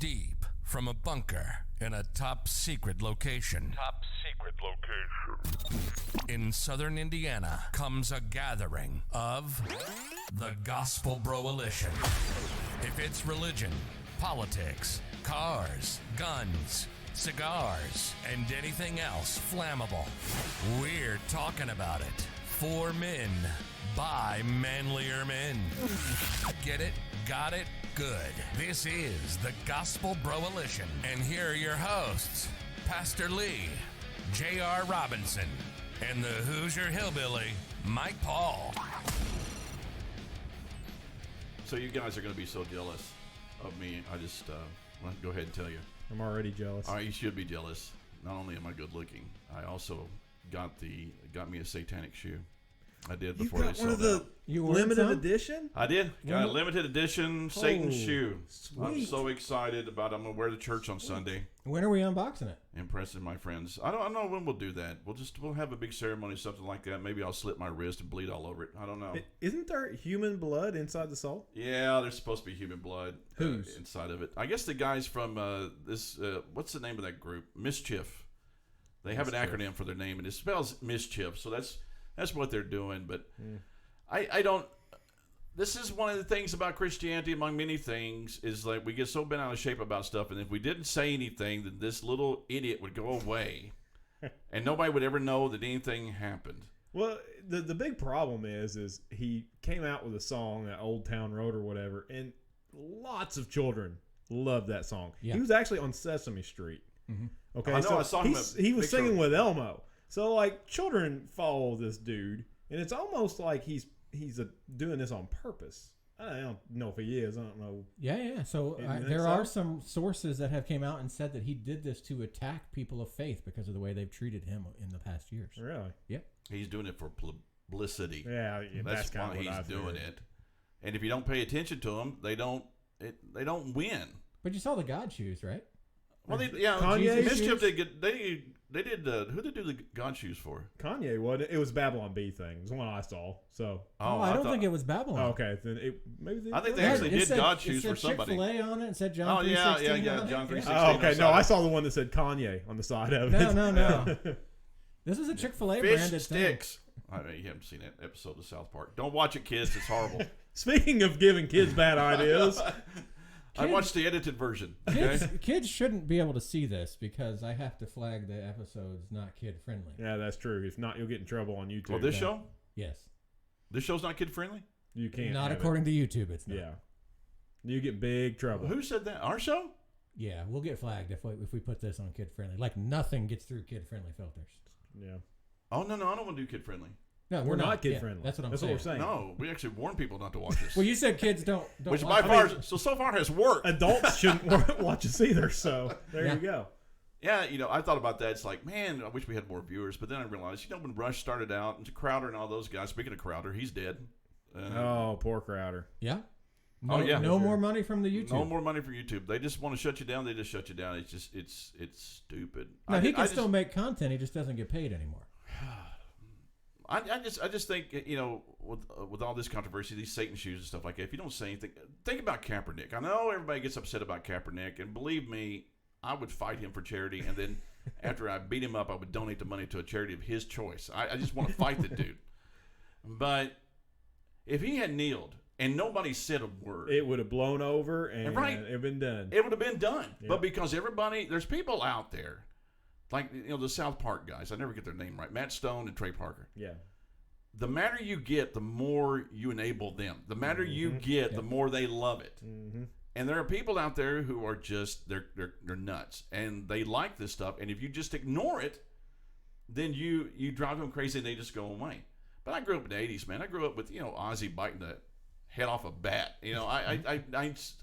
deep from a bunker in a top secret location. In southern Indiana comes a gathering of the Gospel Broalition. If it's religion, politics, cars, guns, cigars, and anything else flammable, we're talking about it. For men, by manlier men. Get it? Got it? Good. This is the Gospel Broalition. And here are your hosts, Pastor Lee, J.R. Robinson, and the Hoosier Hillbilly, Mike Paul. So you guys are going to be so jealous of me. I just want to go ahead and tell you. I'm already jealous. All right, you should be jealous. Not only am I good looking, I also got me a satanic shoe. I did before they sold out. You limited edition? I did. Got a limited edition Satan shoe. Sweet. I'm so excited about it. I'm going to wear to church on Sunday. When are we unboxing it? Impressing my friends. I don't know when we'll do that. We'll have a big ceremony, something like that. Maybe I'll slit my wrist and bleed all over it. I don't know. Isn't there human blood inside the soul? Yeah, there's supposed to be human blood Whose? inside of it. I guess the guys from what's the name of that group? Mischief. They have an acronym for their name, and it spells mischief. So that's what they're doing. But I don't. This is one of the things about Christianity, among many things, is like we get so bent out of shape about stuff, and if we didn't say anything, then this little idiot would go away, and nobody would ever know that anything happened. Well, the big problem is he came out with a song, that Old Town Road or whatever, and lots of children loved that song. Yeah. He was actually on Sesame Street. Mm-hmm. Okay, I know. I saw him. He was singing with Elmo. So like children follow this dude, and it's almost like he's doing this on purpose. I don't know if he is. I don't know. Yeah. So there are some sources that have came out and said that he did this to attack people of faith because of the way they've treated him in the past years. Really? Yep. He's doing it for publicity. Yeah, that's why he's doing it. And if you don't pay attention to him, they don't win. But you saw the God shoes, right? Well, Kanye Mischief they did who did they do the God shoes for? Kanye, what? It was Babylon Bee thing. It was one I saw. So I don't think it was Babylon. Oh, okay, then I think they actually did God shoes for somebody. It said Chick-fil-A on it and said John 3:16. Yeah, John 3:16. Oh, okay, no, I saw the one that said Kanye on the side of it. No. This is a Chick-fil-A branded sticks. I mean, you haven't seen that episode of South Park. Don't watch it, kids. It's horrible. Speaking of giving kids bad ideas. I watched the edited version. Okay? Kids shouldn't be able to see this because I have to flag the episodes not kid friendly. Yeah, that's true. If not, you'll get in trouble on YouTube. Well, this show? Yes. This show's not kid friendly? You can't. Not according to YouTube, it's not. Yeah. You get big trouble. Who said that? Our show? Yeah, we'll get flagged if we put this on kid friendly. Like nothing gets through kid friendly filters. Yeah. Oh, no, I don't want to do kid friendly. No, we're not kid friendly. That's what what we're saying. No, we actually warn people not to watch this. Well, you said kids don't Which by far, so far has worked. Adults shouldn't watch us either, so there you go. Yeah, I thought about that. It's like, man, I wish we had more viewers. But then I realized, when Rush started out, and Crowder and all those guys, speaking of Crowder, he's dead. Oh, poor Crowder. Yeah? No more money from the YouTube. No more money from YouTube. They just want to shut you down. They just shut you down. It's just, it's stupid. No, he can still make content. He just doesn't get paid anymore. I just think, with all this controversy, these Satan shoes and stuff like that, if you don't say anything, think about Kaepernick. I know everybody gets upset about Kaepernick, and believe me, I would fight him for charity, and then after I beat him up, I would donate the money to a charity of his choice. I just want to fight the dude. But if he had kneeled and nobody said a word, it would have blown over and it would have been done. It would have been done. Yeah. But because there's people out there, like, the South Park guys. I never get their name right. Matt Stone and Trey Parker. Yeah. The madder you get, the more you enable them. The madder you get, the more they love it. Mm-hmm. And there are people out there who are just, they're nuts. And they like this stuff. And if you just ignore it, then you drive them crazy and they just go away. But I grew up in the 80s, man. I grew up with, Ozzy biting the head off a bat.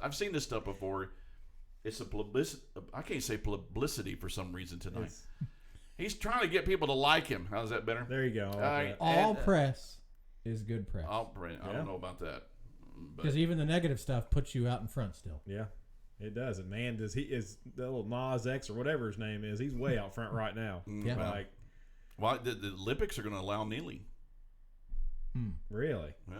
I've seen this stuff before. It's a publicity. I can't say publicity for some reason tonight. He's trying to get people to like him. How's that better? There you go. All press is good press. All press. I don't know about that. Because even the negative stuff puts you out in front still. Yeah, it does. And man, the little Nas X or whatever his name is, he's way out front right now. Yeah. The Olympics are going to allow kneeling. Really? Yeah.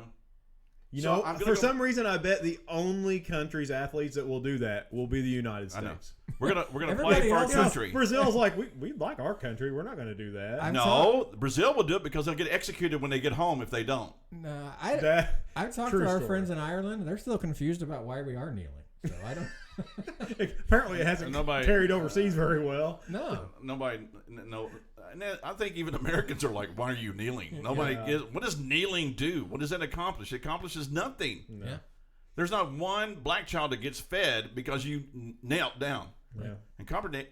You So know, I'm gonna for go- some reason, I bet the only country's athletes that will do that will be the United I know. States. We're gonna play Everybody for our else- country. Brazil's like, we like our country. We're not going to do that. No, Brazil will do it because they'll get executed when they get home if they don't. No, That- I've talked true to our story. friends in Ireland. They're still confused about why we are kneeling. So I don't. Apparently, it hasn't carried overseas very well. No. Nobody. No. And I think even Americans are like, "Why are you kneeling?" Nobody. Yeah. What does kneeling do? What does that accomplish? It accomplishes nothing. Yeah. There's not one black child that gets fed because you knelt down. Yeah. And Kaepernick.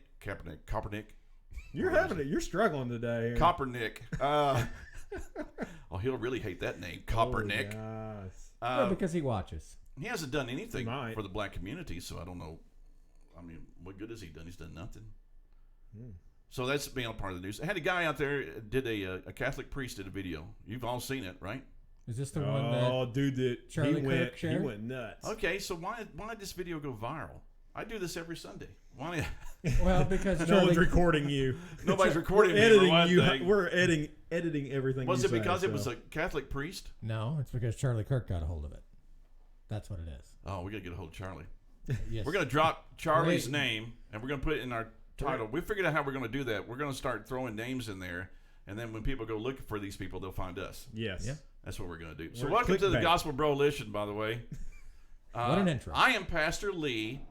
You're struggling today. Kaepernick. Oh, he'll really hate that name, Kaepernick. Oh, Well, because he watches. He hasn't done anything He might. for the black community, so I don't know. I mean, what good has he done? He's done nothing. So that's being a part of the news. I had a guy out there did a Catholic priest did a video. You've all seen it, right? Is this the one that? Oh, dude, Charlie he Kirk shared? went nuts. Okay, so why did this video go viral? I do this every Sunday. Why? Well, because No Charlie. one's recording you. Nobody's recording We're me. editing for one you. thing. We're editing everything. Was you it because say, it was so. a Catholic priest? No, it's because Charlie Kirk got a hold of it. That's what it is. Oh, we gotta get a hold of Charlie. Yes. We're gonna drop Charlie's Wait. name and we're gonna put it in our title. We figured out how we're gonna do that. We're gonna start throwing names in there, and then when people go looking for these people, they'll find us. Yes. Yeah. That's what we're gonna do. So We're welcome to the clickbait. Gospel Broalition, by the way. What an intro. I am Pastor Lee,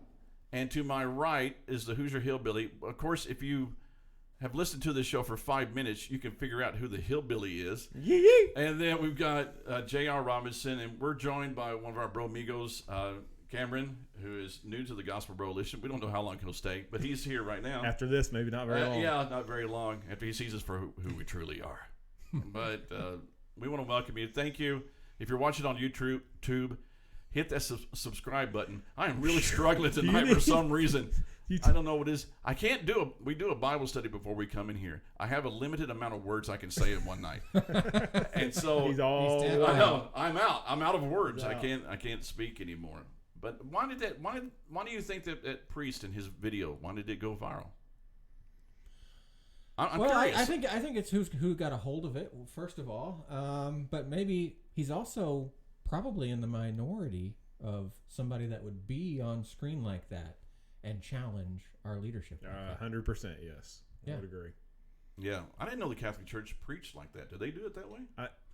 and to my right is the Hoosier Hillbilly. Of course, if you have listened to this show for 5 minutes, you can figure out who the hillbilly is. Yee. And then we've got J.R. Robinson, and we're joined by one of our bro amigos, Cameron, who is new to the Gospel Broalition. We don't know how long he'll stay, but he's here right now. After this, maybe not very long. Yeah, not very long after he sees us for who we truly are. But we want to welcome you. Thank you. If you're watching on YouTube, hit that subscribe button. I am really struggling tonight for some reason. I don't know what it is. I can't do we do a Bible study before we come in here. I have a limited amount of words I can say in one night. And so He's all. He's I know. I'm out. I'm out of words. Yeah. I can't speak anymore. But why do you think that priest in his video, why did it go viral? I'm Well, curious. I think it's who got a hold of it first of all, but maybe he's also probably in the minority of somebody that would be on screen like that and challenge our leadership. like that. 100% yes. I Yeah. would agree. Yeah, I didn't know the Catholic Church preached like that. Do they do it that way?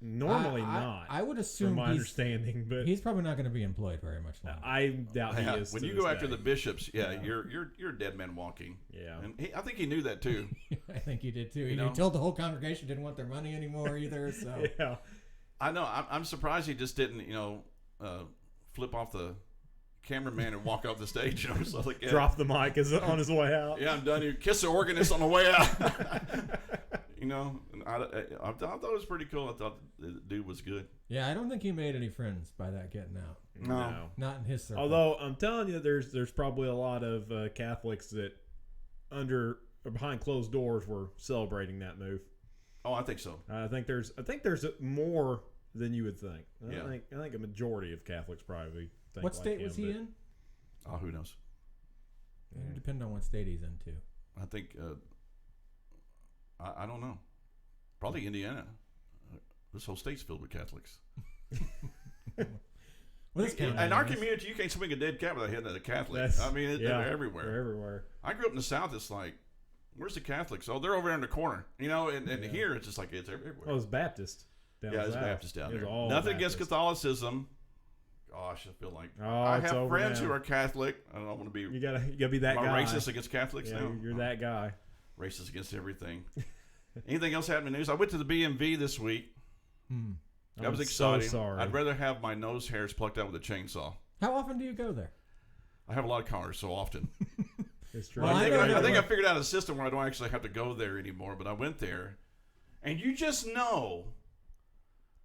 Normally I- not. I would from assume my understanding, but he's probably not going to be employed very much longer. I doubt he is. When to you this go after day. the bishops, Yeah. you're a dead man walking. Yeah. And I think he knew that too. I think he did too. He know? told the whole congregation didn't want their money anymore either. So Yeah. I know. I'm surprised he just didn't, flip off the cameraman and walk off the stage. So like, yeah, Drop the mic on his way out. Yeah, I'm done here. Kiss the organist on the way out. And I thought it was pretty cool. I thought the dude was good. yeah, I don't think he made any friends by that getting out. No. Not in his circle. Although I'm telling you, there's probably a lot of Catholics that behind closed doors were celebrating that move. Oh, I think so. I think there's more than you would think. Yeah. I think a majority of Catholics probably think what like state him, was he but- in? Oh, who knows? It would depend on what state he's in too. I think I don't know. Probably Indiana. This whole state's filled with Catholics. Well, this county In our is. community, you can't swing a dead cat without hitting a Catholic. That's- I mean, yeah, they're everywhere. They're everywhere. I grew up in the South. It's like, where's the Catholics? Oh, they're over there in the corner. And here it's just like it's everywhere. Well, it's Baptist. Down Yeah, it's south. Baptist down It's there. all Nothing against Baptist. Catholicism. Gosh, I feel like Oh, I it's have over friends now. who are Catholic. I don't want to be. You gotta be that Am I guy. racist against Catholics Yeah, now? you're that guy. Racist against everything. Anything else happening in the news? I went to the BMV this week. That was I'm exciting. So sorry. I'd rather have my nose hairs plucked out with a chainsaw. How often do you go there? I have a lot of cars, so often. It's true. Well, I think know I that think I one. figured out a system where I don't actually have to go there anymore. But I went there, and you just know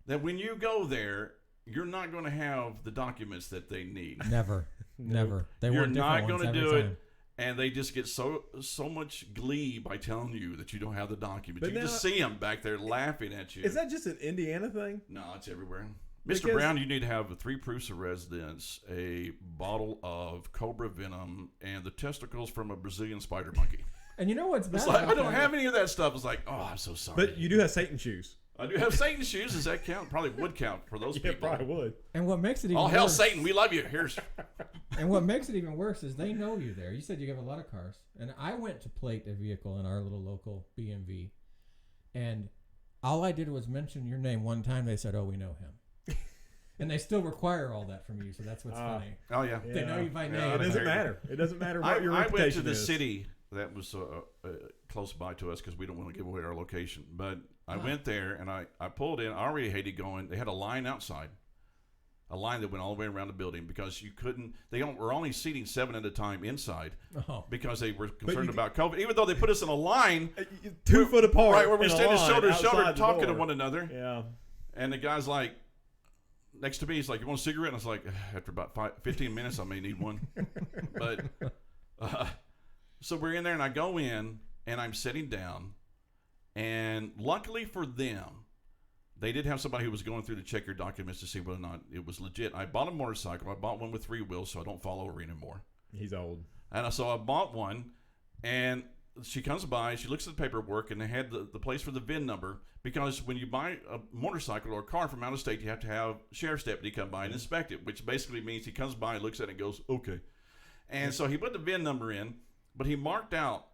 that when you go there, you're not going to have the documents that they need. Never. Never. They You're want not different going to ones do every it, time. and they just get so much glee by telling you that you don't have the documents. But You can just now- see them back there laughing at you. Is that just an Indiana thing? No, it's everywhere. Mr. Because- Brown, you need to have 3 proofs of residence, a bottle of cobra venom, and the testicles from a Brazilian spider monkey. And you know what's bad? It's like, about I don't that? have any of that stuff. It's like, oh, I'm so sorry. But you do have Satan shoes. I do have Satan's shoes. Does that count? Probably would count for those Yeah, people. probably would. And what makes it even All hell, worse, Satan, we love you. Here's. and what makes it even worse is they know you there. You said you have a lot of cars, and I went to plate a vehicle in our little local BMV, and all I did was mention your name one time. They said, "Oh, we know him," and they still require all that from you. So that's what's funny. Oh yeah. They know you by name. It doesn't matter. It doesn't matter what your reputation I went to the is. city that was close by to us because we don't want to give away our location. But I went there and I pulled in. I already hated going. They had a line outside, a line that went all the way around the building because you couldn't. They were only seating 7 at a time inside because they were concerned about COVID. Even though they put us in a line 2 foot apart, right where we're standing shoulder to shoulder outside the talking to door. one another. Yeah. And the guy's like, next to me, he's like, "You want a cigarette?" And I was like, after about 15 minutes, I may need one. But so we're in there, and I go in, and I'm sitting down, and luckily for them, they did have somebody who was going through to check your documents to see whether or not it was legit. I bought a motorcycle. I bought one with 3 wheels, so I don't fall over anymore. He's old. And so I bought one, and she comes by, she looks at the paperwork, and they had the place for the VIN number, because when you buy a motorcycle or a car from out of state, you have to have sheriff's deputy come by and inspect it, which basically means he comes by and looks at it and goes, okay. And so he put the VIN number in, but he marked out,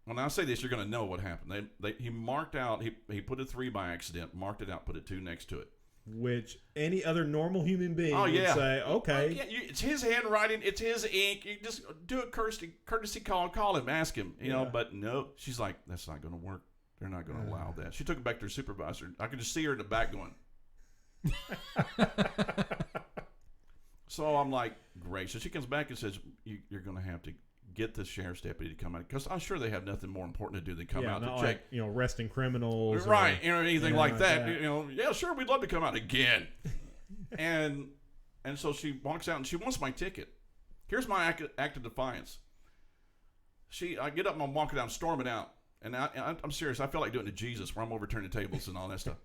when I say this, you're going to know what happened. He marked out, he put a 3 by accident, marked it out, put a 2 next to it. Which any other normal human being would say, okay. It's his handwriting. It's his ink. You just do a courtesy call him, ask him. You know, but no. She's like, that's not going to work. They're not going to allow that. She took it back to her supervisor. I could just see her in the back going. So I'm like, great. So she comes back and says, you're going to have to get the sheriff's deputy to come out, because I'm sure they have nothing more important to do than come out to not check. like, arresting criminals. Right. Or, anything like that. Yeah, sure, we'd love to come out again. and so she walks out and she wants my ticket. Here's my act of defiance. I get up and I'm walking out, storming out. And I'm serious. I feel like doing it to Jesus, where I'm overturning tables and all that stuff.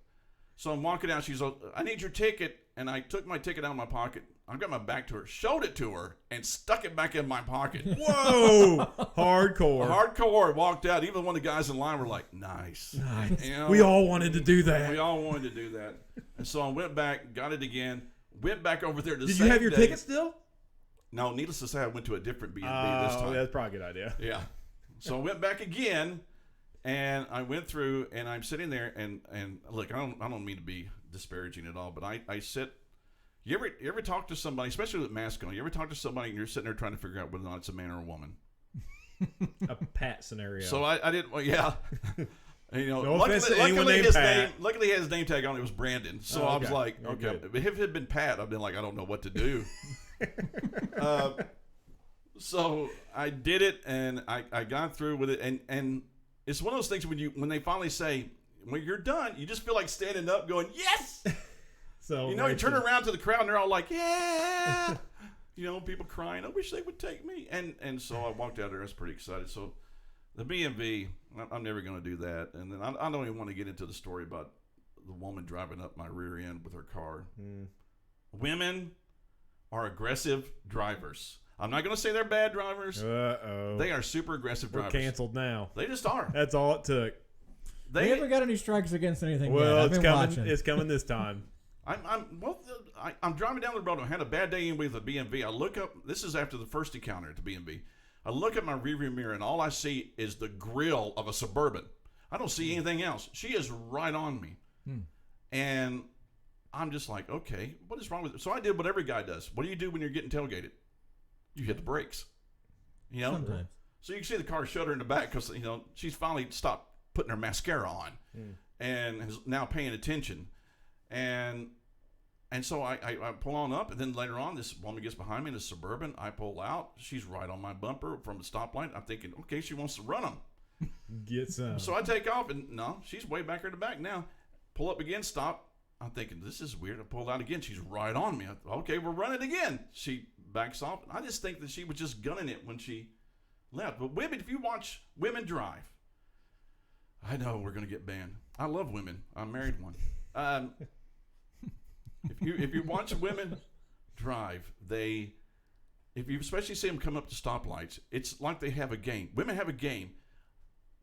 So I'm walking out. She's like, I need your ticket. And I took my ticket out of my pocket. I got my back to her, showed it to her, and stuck it back in my pocket. Whoa! Hardcore. Hardcore. Walked out. Even one of the guys in line were like, nice. We all wanted to do that. We all wanted to do that. And so I went back, got it again, went back over there to Did you have your ticket still? No, needless to say, I went to a different B&B this time. That's probably a good idea. Yeah. So I went back again, and I went through, and I'm sitting there, and look, I don't mean to be disparaging at all, but I sit. You ever talk to somebody, especially with masks on? You ever talk to somebody and you're sitting there trying to figure out whether or not it's a man or a woman? A Pat scenario. So I didn't. Well, yeah. No offense to anyone named Pat. Luckily, he had his name tag on. It was Brandon. So I was like, okay. But if it had been Pat, I'd been like, I don't know what to do. So I did it, and I got through with it, and it's one of those things when they finally say, when you're done, you just feel like standing up, going, yes. So you turn around to the crowd, and they're all like, yeah. People crying. I wish they would take me. And so I walked out there. I was pretty excited. So the B&V, I'm never going to do that. And then I don't even want to get into the story about the woman driving up my rear end with her car. Women are aggressive drivers. I'm not going to say they're bad drivers. Uh-oh. They are super aggressive drivers. We're canceled now. They just are. That's all it took. We haven't got any strikes against anything well, yet. it's coming. It's coming this time. I'm driving down the road. I had a bad day with the B&V. I look up. This is after the first encounter at the B&V. I look at my rearview mirror, and all I see is the grill of a Suburban. I don't see anything else. She is right on me. And I'm just like, okay, what is wrong with it? So I did what every guy does. What do you do when you're getting tailgated? You hit the brakes. Sometimes. So you can see the car shudder in the back because, she's finally stopped putting her mascara on and is now paying attention. And so I pull on up, and then later on, this woman gets behind me in a Suburban. I pull out. She's right on my bumper from the stoplight. I'm thinking, okay, she wants to run them. Get some. So I take off, and no, she's way back in the back now. Pull up again, stop. I'm thinking, this is weird. I pulled out again. She's right on me. Okay, we're running again. She backs off. I just think that she was just gunning it when she left. But women, if you watch women drive, I know we're going to get banned. I love women. I married one. If you watch women drive, if you especially see them come up to stoplights, it's like they have a game. Women have a game.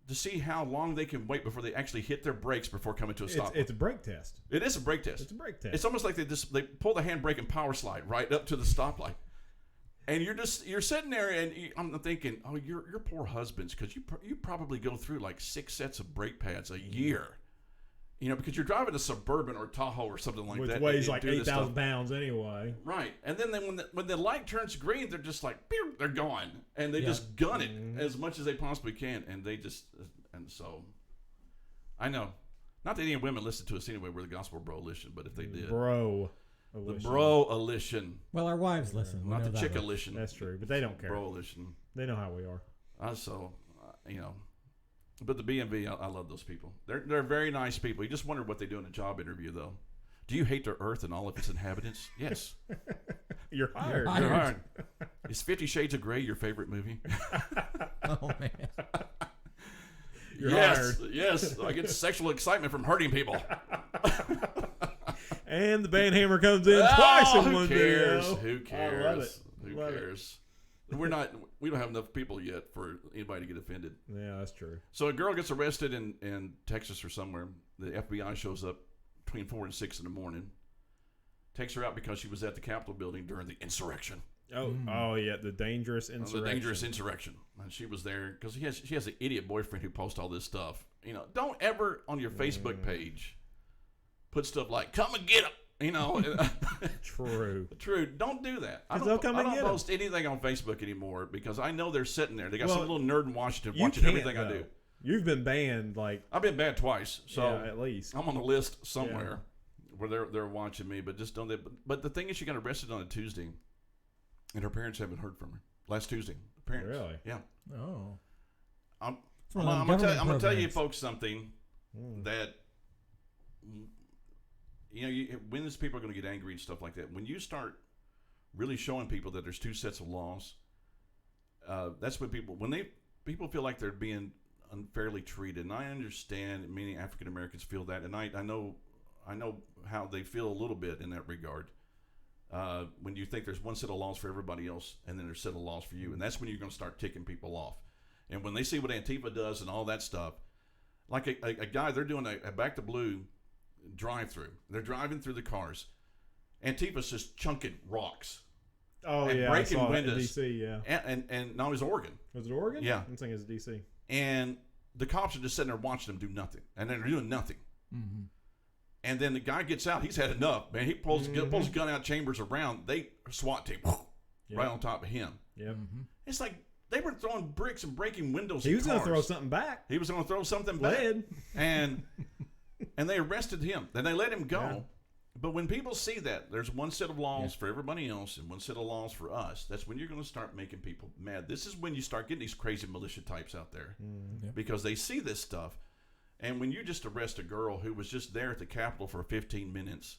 to see how long they can wait before they actually hit their brakes before coming to a stop. It's a brake test. It is a brake test. It's a brake test. It's almost like they pull the handbrake and power slide right up to the stoplight. And you're sitting there, and I'm thinking, oh, your poor husbands, because you probably go through like 6 sets of brake pads a year, because you're driving a Suburban or Tahoe or something like that, which weighs like 8,000 pounds anyway. Right, and then when the light turns green, they're just like, pew, they're gone, and they just gun it as much as they possibly can, and so, I know, not that any women listen to us anyway. We're the Gospel Broalition, but if they did, The Broalition. Well, our wives listen. Not the Chickalition. That's true, but they don't care. Broalition. They know how we are. But the BMV, I love those people. They're very nice people. You just wonder what they do in a job interview, though. Do you hate the earth and all of its inhabitants? Yes. You're hired. You're hired. Is 50 Shades of Grey your favorite movie? Oh, man. You're hired. Yes. I get sexual excitement from hurting people. And the band hammer comes in twice in one video. I Who cares? love it. Who Love cares? We don't have enough people yet for anybody to get offended. Yeah, that's true. So a girl gets arrested in Texas or somewhere. The FBI shows up between 4 and 6 in the morning. Takes her out because she was at the Capitol building during the insurrection. Oh yeah, the dangerous insurrection. The dangerous insurrection. And she was there because she has an idiot boyfriend who posts all this stuff. Don't ever on your Facebook page put stuff like "come and get them." True. Don't do that. I they'll come and don't get 'em. post anything on Facebook anymore because I know they're sitting there. They got some little nerd in Washington You watching can't, everything I do. You've been banned I've been banned twice, so yeah, at least. I'm on the list somewhere where they're watching me. But just don't. But the thing is, she got arrested on a Tuesday, and her parents haven't heard from her. Last Tuesday, parents. Really? Yeah. Oh. I'm one of them going to government tell you programs. folks something that when these people are going to get angry and stuff like that, when you start really showing people that there's 2 sets of laws, that's when people feel like they're being unfairly treated. And I understand many African Americans feel that, and I know how they feel a little bit in that regard. When you think there's one set of laws for everybody else, and then there's a set of laws for you, and that's when you're going to start ticking people off. And when they see what Antifa does and all that stuff, like a guy, they're doing a Back to Blue drive-through. They're driving through the cars. Antifa's just chunking rocks. Oh, and yeah. breaking I saw windows. It in D.C., yeah. And now it's Oregon. Was it Oregon? Yeah. I'm thinking it's D.C. And the cops are just sitting there watching them do nothing. And they're doing nothing. Mm-hmm. And then the guy gets out. He's had enough, man. He pulls his gun out, chambers around. They SWAT team right on top of him. Yeah. Mm-hmm. It's like they were throwing bricks and breaking windows. He in was going to cars. throw something back. He was going to throw something back. And they arrested him. Then they let him go. Yeah. But when people see that there's one set of laws for everybody else and one set of laws for us, that's when you're going to start making people mad. This is when you start getting these crazy militia types out there because they see this stuff. And when you just arrest a girl who was just there at the Capitol for 15 minutes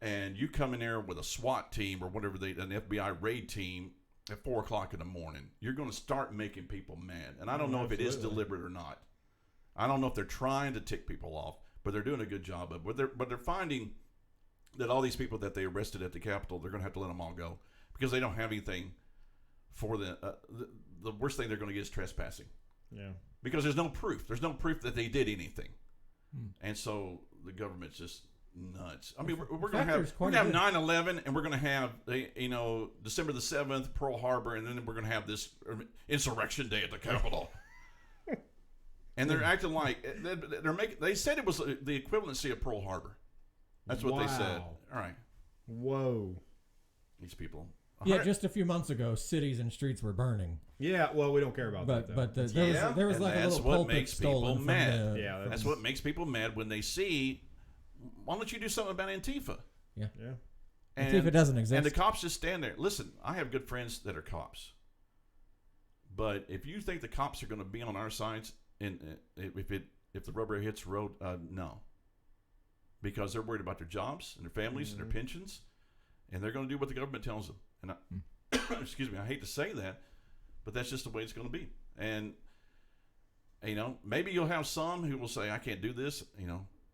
and you come in there with a SWAT team or whatever, an FBI raid team at 4 o'clock in the morning, you're going to start making people mad. And I don't know if it is deliberate or not. I don't know if they're trying to tick people off, but they're doing a good job of it. But they're finding that all these people that they arrested at the Capitol, they're going to have to let them all go because they don't have anything for the worst thing they're going to get is trespassing. Yeah. Because there's no proof. There's no proof that they did anything. And so the government's just nuts. I mean, we're going to have 9/11 and we're going to have December the 7th, Pearl Harbor, and then we're going to have this insurrection day at the Capitol. And they're acting like they said it was the equivalency of Pearl Harbor. That's what they said. All right. Whoa. These people. Yeah, just a few months ago, cities and streets were burning. Yeah, well, we don't care about that, though. But there was like a little pulpit stolen mad. Yeah, that's what makes people mad when they see. Why don't you do something about Antifa? Yeah. And, Antifa doesn't exist. And the cops just stand there. Listen, I have good friends that are cops. But if you think the cops are going to be on our sides, if the rubber hits the road, no. Because they're worried about their jobs and their families and their pensions, and they're going to do what the government tells them. And excuse me, I hate to say that, but that's just the way it's going to be. And maybe you'll have some who will say, "I can't do this."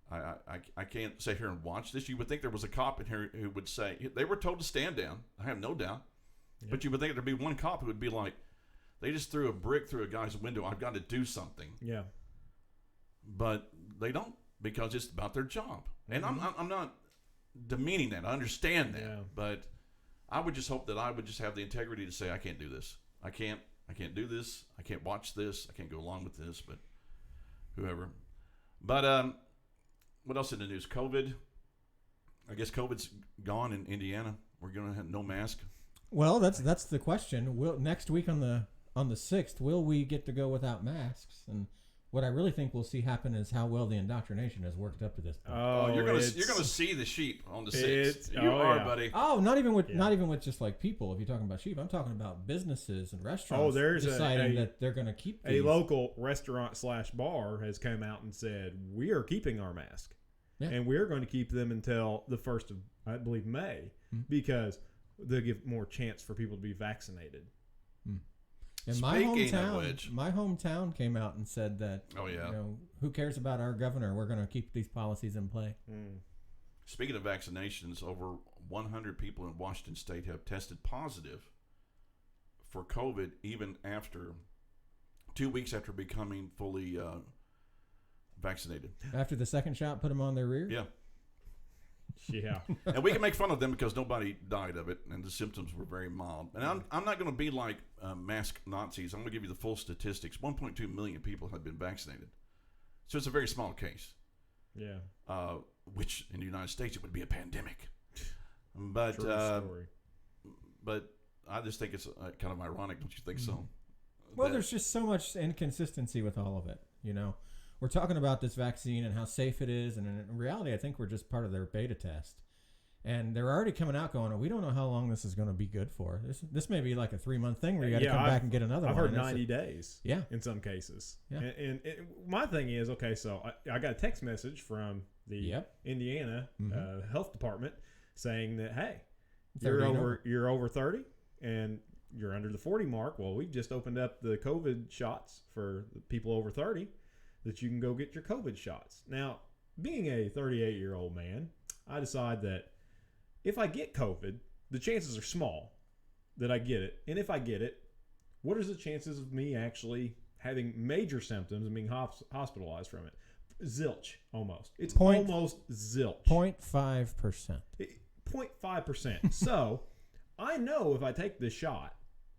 I can't sit here and watch this. You would think there was a cop in here who would say they were told to stand down. I have no doubt, but you would think there'd be one cop who would be like, They just threw a brick through a guy's window. I've got to do something. Yeah. But they don't, because it's about their job. And I'm not demeaning that. I understand that. Yeah. But I would just hope that I would just have the integrity to say, I can't do this. I can't do this. I can't watch this. I can't go along with this. But whoever. But what else in the news? COVID. I guess COVID's gone in Indiana. We're going to have no mask. Well, that's the question. Will next week on the 6th, will we get to go without masks? And what I really think we'll see happen is how well the indoctrination has worked up to this point. Oh, you're gonna see the sheep on the 6th. You are, buddy. Oh, not even with just like people. If you're talking about sheep, I'm talking about businesses and restaurants. There's deciding that they're going to keep these. A local restaurant / bar has come out and said, we are keeping our mask. Yeah. And we're going to keep them until the 1st of, I believe, May, because they'll give more chance for people to be vaccinated. And my hometown came out and said that, who cares about our governor? We're going to keep these policies in play. Speaking of vaccinations, over 100 people in Washington State have tested positive for COVID, even after 2 weeks after becoming fully vaccinated. After the second shot put them on their rear? Yeah. Yeah. And we can make fun of them because nobody died of it, and the symptoms were very mild. And I'm not going to be like mask Nazis. I'm going to give you the full statistics. 1.2 million people have been vaccinated. So it's a very small case. Yeah. Which in the United States, it would be a pandemic. But True story. But I just think it's kind of ironic, don't you think so? Well, there's just so much inconsistency with all of it, We're talking about this vaccine and how safe it is, and in reality, I think we're just part of their beta test. And they're already coming out going, we don't know how long this is going to be good for. This may be like a 3-month thing where you got to come back and get another one. I've heard 90 days. Yeah. In some cases. Yeah. And my thing is, okay, so I got a text message from the Indiana Health Department saying that, hey, you're over 30 and you're under the 40 mark. Well, we've just opened up the COVID shots for the people over 30 that you can go get your COVID shots. Now, being a 38-year-old man, I decide that if I get COVID, the chances are small that I get it. And if I get it, what are the chances of me actually having major symptoms and being hospitalized from it? Zilch, almost. It's almost zilch. 0.5%. 0.5%. So I know if I take this shot,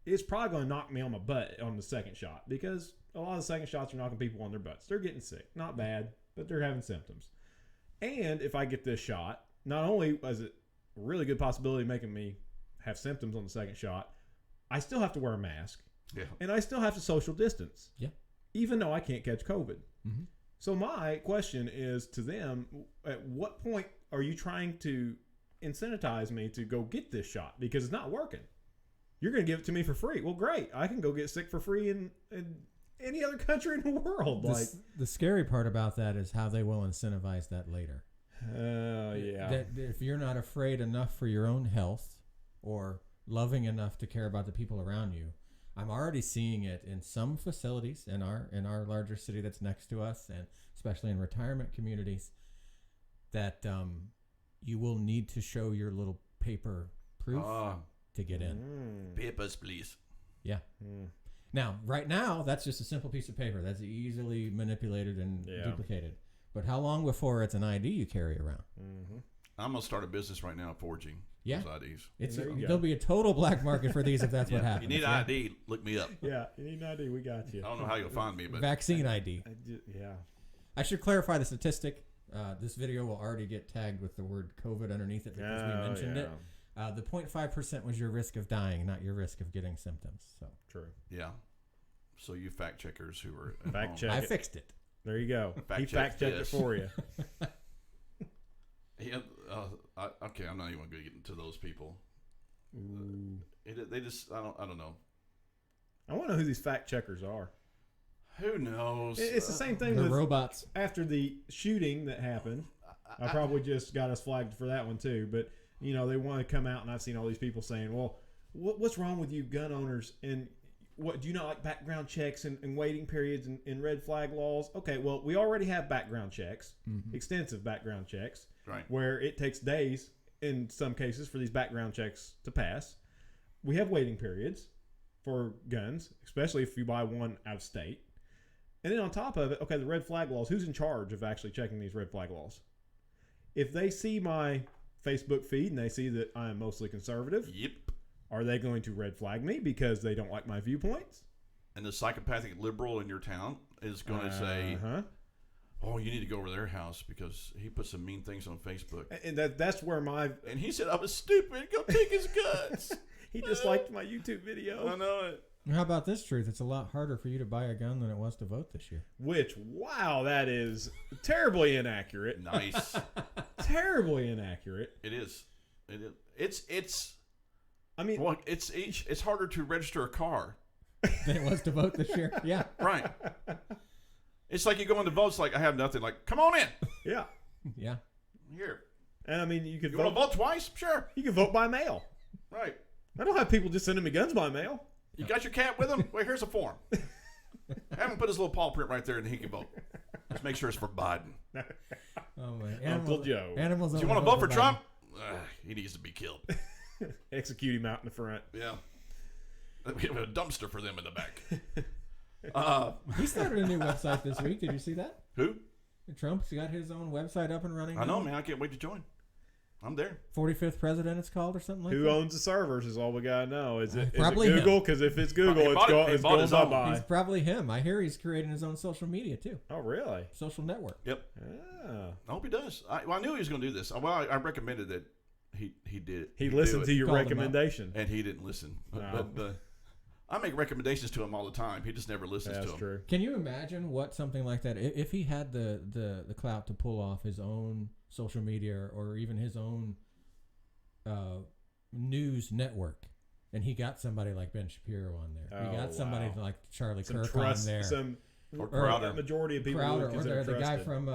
it's probably going to knock me on my butt on the second shot, because a lot of the second shots are knocking people on their butts. They're getting sick. Not bad, but they're having symptoms. And if I get this shot, not only is it a really good possibility of making me have symptoms on the second shot, I still have to wear a mask. Yeah. And I still have to social distance. Yeah. Even though I can't catch COVID. Mm-hmm. So my question is to them, at what point are you trying to incentivize me to go get this shot? Because it's not working. You're going to give it to me for free. Well, great. I can go get sick for free in any other country in the world. The scary part about that is how they will incentivize that later. Oh, yeah. That if you're not afraid enough for your own health or loving enough to care about the people around you, I'm already seeing it in some facilities in our larger city that's next to us, and especially in retirement communities, that you will need to show your little paper proof to get in. Papers, please. Yeah. Now, right now, that's just a simple piece of paper that's easily manipulated and duplicated. But how long before it's an ID you carry around? Mm-hmm. I'm going to start a business right now forging those IDs. There'll be a total black market for these if that's what happens. You need ID, look me up. Yeah, you need an ID, we got you. I don't know how you'll find me, but... Vaccine ID. Yeah. I should clarify the statistic. This video will already get tagged with the word COVID underneath it because we mentioned it. The 0.5% was your risk of dying, not your risk of getting symptoms. So true. Yeah. So you fact checkers who are fact check, I fixed it. There you go. He fact checked it for you. Yeah. Okay. I'm not even going to get into those people. They just. I don't know. I want to know who these fact checkers are. Who knows? It's the same thing with robots. After the shooting that happened, I probably just got us flagged for that one too. But they want to come out, and I've seen all these people saying, "Well, what's wrong with you gun owners? And what do you not like background checks and waiting periods and red flag laws?" Okay, well, we already have background checks, extensive background checks, right? Where it takes days in some cases for these background checks to pass. We have waiting periods for guns, especially if you buy one out of state. And then on top of it, okay, the red flag laws, who's in charge of actually checking these red flag laws? If they see my Facebook feed and they see that I am mostly conservative, Yep. are they going to red flag me because they don't like my viewpoints? And the psychopathic liberal in your town is going to say, "Oh, you need to go over their house because he put some mean things on Facebook." And that's where my... And he said I was stupid. Go take his guts. He disliked my YouTube video. I know it. How about this truth? It's a lot harder for you to buy a gun than it was to vote this year. Which, wow, that is terribly inaccurate. Nice. Terribly inaccurate. It is. It is. It's. I mean, Well, it's harder to register a car. Than it was to vote this year. Yeah. Right. It's like you go into votes like I have nothing. Like, come on in. yeah. Yeah. Here. And I mean, you could You want vote. to vote twice? Sure. You can vote by mail. Right. I don't have people just sending me guns by mail. You got your cat with him? Well, here's a form. Have him put his little paw print right there and he can vote. Just make sure it's for Biden. Oh man. Uncle Joe. Animals. Do you want to vote for Trump? He needs to be killed. Execute him out in the front. Yeah. We have a dumpster for them in the back. He started a new website this week. Did you see that? Who? Trump's got his own website up and running. I know, now. man. I can't wait to join. I'm there. 45th president, it's called, or something like Who that. owns the servers is all we got to know. Is it Probably Google? Because if it's Google, He bought it. He it's bought going his own. bye-bye. He's probably him. I hear he's creating his own social media too. Oh, really? Social network. Yep. Ah. I hope he does. I knew he was going to do this. Well, I recommended that he did it. He do listened it, to your Called him up. recommendation. and he didn't listen. No. But I make recommendations to him all the time. He just never listens That's to them. true. Can you imagine what something like that, if he had the clout to pull off his own social media or even his own news network, and he got somebody like Ben Shapiro on there. He got somebody wow. like Charlie Some Kirk trust, on there. some Or or Crowder. a majority of people Crowder, would or consider the guy trusted. from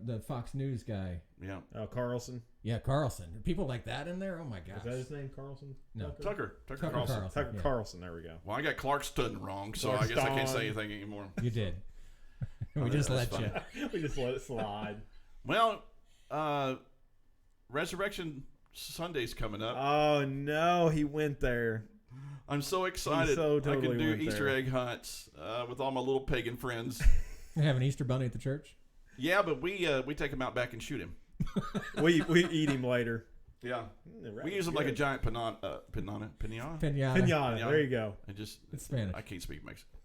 the Fox News guy. Yeah. Carlson. Yeah, Carlson. People like that in there? Oh my gosh. Is that his name, Carlson? No. Tucker Tucker Carlson. Carlson. Tucker Yeah. Carlson. There we go. Well, I got Clarkston wrong, so I guess I can't say anything anymore. You did. we Oh, just that's let you. We just let it slide. Well, Resurrection Sunday's coming up. Oh no, he went there. I'm so excited. so I totally can do went Easter there. egg hunts with all my little pagan friends. You have an Easter bunny at the church? Yeah, but we take him out back and shoot him. We eat him later. Yeah. The We use them like a giant pinata. Pinata. Pinata. There you go. And just It's Spanish. I can't speak Mexican.